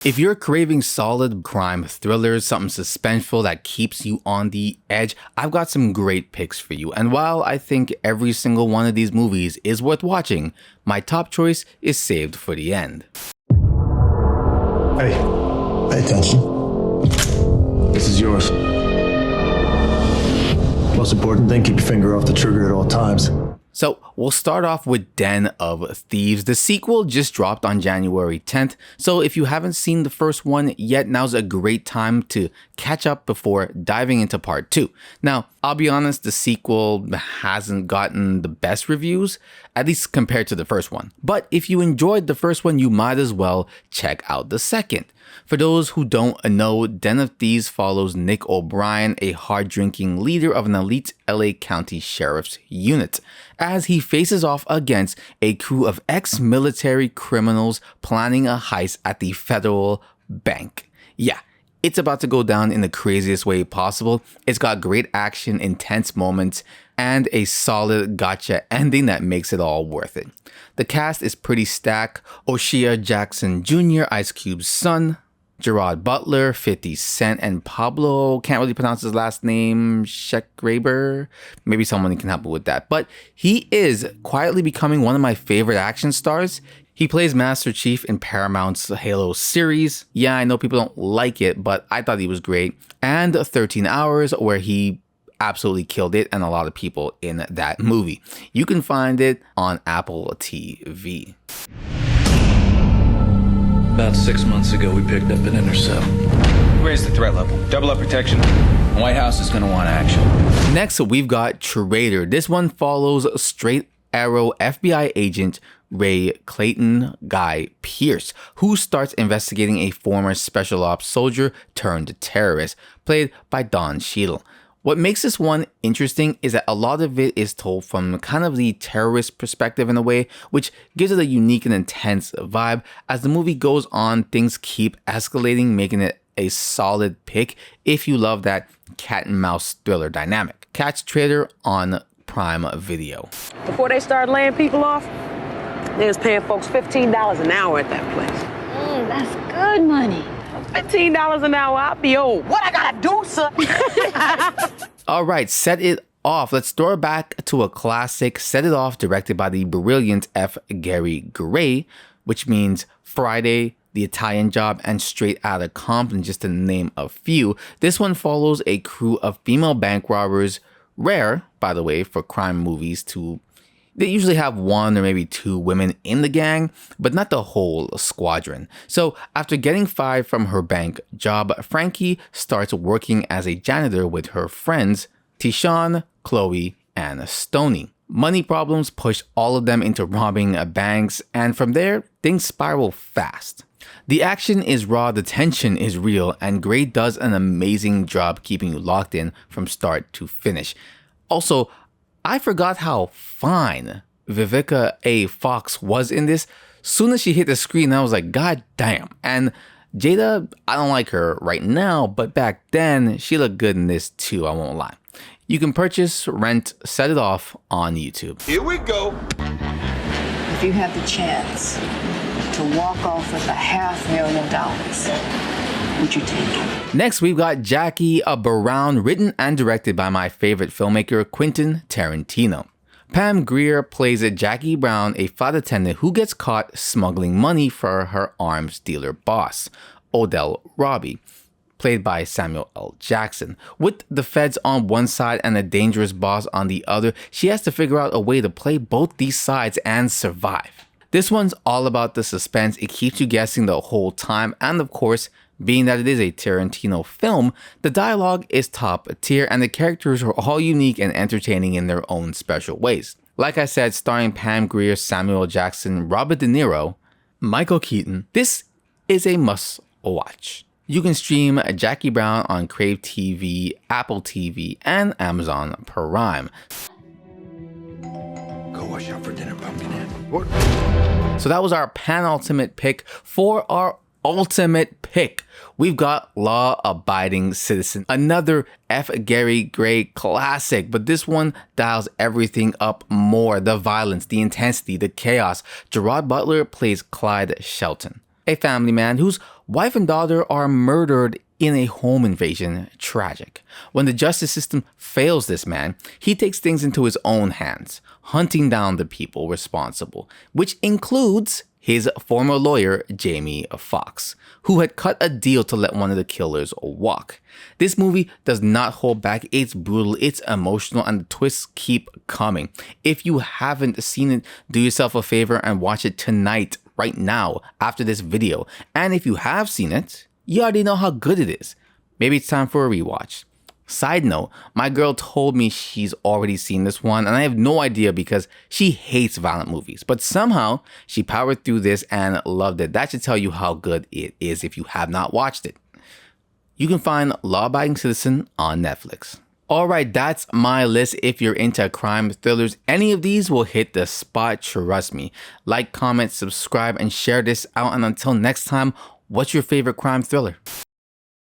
If you're craving solid crime thrillers, something suspenseful that keeps you on the edge, I've got some great picks for you. And while I think every single one of these movies is worth watching, my top choice is saved for the end. Hey, pay attention. This is yours. Most important thing, keep your finger off the trigger at all times. So we'll start off with Den of Thieves. The sequel just dropped on January 10th, so if you haven't seen the first one yet, now's a great time to catch up before diving into part 2. Now, I'll be honest, the sequel hasn't gotten the best reviews, at least compared to the first one. But if you enjoyed the first one, you might as well check out the second. For those who don't know, Den of Thieves follows Nick O'Brien, a hard-drinking leader of an elite LA County Sheriff's unit, as he faces off against a crew of ex-military criminals planning a heist at the federal bank. Yeah, it's about to go down in the craziest way possible. It's got great action, intense moments, and a solid gotcha ending that makes it all worth it. The cast is pretty stacked. O'Shea Jackson Jr., Ice Cube's son, Gerard Butler, 50 Cent, and Pablo, can't really pronounce his last name, Shakari. Maybe someone can help me with that. But he is quietly becoming one of my favorite action stars. He plays Master Chief in Paramount's Halo series. Yeah, I know people don't like it, but I thought he was great. And 13 Hours, where he absolutely killed it, and a lot of people in that movie. You can find it on Apple TV. About 6 months ago, we picked up an intercept. Raise the threat level. Double up protection. The White House is going to want action. Next, we've got Traitor. This one follows Straight Arrow FBI agent Ray Clayton Guy Pierce, who starts investigating a former special ops soldier turned terrorist, played by Don Cheadle. What makes this one interesting is that a lot of it is told from kind of the terrorist perspective in a way, which gives it a unique and intense vibe. As the movie goes on, things keep escalating, making it a solid pick if you love that cat and mouse thriller dynamic. Catch Traitor on Prime Video. Before they started laying people off, they was paying folks $15 an hour at that place. That's good money. $15 an hour, I'll be old. What I gotta do, sir? All right, Set It Off. Let's throw it back to a classic. Set It Off, directed by the brilliant F. Gary Gray, which means Friday, The Italian Job, and Straight Outta Compton, just to name a few. This one follows a crew of female bank robbers, rare, by the way, for crime movies to... They usually have one or maybe two women in the gang, but not the whole squadron. So after getting fired from her bank job, Frankie starts working as a janitor with her friends, Tishawn, Chloe, and Stoney. Money problems push all of them into robbing banks, and from there, things spiral fast. The action is raw, the tension is real, and Gray does an amazing job keeping you locked in from start to finish. Also, I forgot how fine Vivica A. Fox was in this. Soon as she hit the screen, I was like, God damn. And Jada, I don't like her right now, but back then, she looked good in this too, I won't lie. You can purchase, rent, Set It Off on YouTube. Here we go. If you had the chance to walk off with $500,000, would you take it? Next, we've got Jackie Brown, written and directed by my favorite filmmaker, Quentin Tarantino. Pam Grier plays Jackie Brown, a flight attendant who gets caught smuggling money for her arms dealer boss, Odell Robbie, played by Samuel L. Jackson. With the feds on one side and a dangerous boss on the other, she has to figure out a way to play both these sides and survive. This one's all about the suspense. It keeps you guessing the whole time, and of course, being that it is a Tarantino film, the dialogue is top tier and the characters are all unique and entertaining in their own special ways. Like I said, starring Pam Grier, Samuel Jackson, Robert De Niro, Michael Keaton, this is a must watch. You can stream Jackie Brown on Crave TV, Apple TV, and Amazon Prime. Go wash out for dinner, Pumpkinhead. What? So that was our penultimate pick. For our ultimate pick, we've got Law Abiding Citizen, another F. Gary Gray classic, but this one dials everything up more. The violence, the intensity, the chaos. Gerard Butler plays Clyde Shelton, a family man whose Wife and daughter are murdered in a home invasion. Tragic. When the justice system fails this man, he takes things into his own hands, hunting down the people responsible, which includes his former lawyer, Jamie Foxx, who had cut a deal to let one of the killers walk. This movie does not hold back. It's brutal, it's emotional, and the twists keep coming. If you haven't seen it, do yourself a favor and watch it tonight, right now, after this video. And if you have seen it, you already know how good it is. Maybe it's time for a rewatch. Side note, my girl told me she's already seen this one, and I have no idea because she hates violent movies. But somehow, she powered through this and loved it. That should tell you how good it is if you have not watched it. You can find Law Abiding Citizen on Netflix. Alright, that's my list. If you're into crime thrillers, any of these will hit the spot, trust me. Like, comment, subscribe, and share this out. And until next time, what's your favorite crime thriller?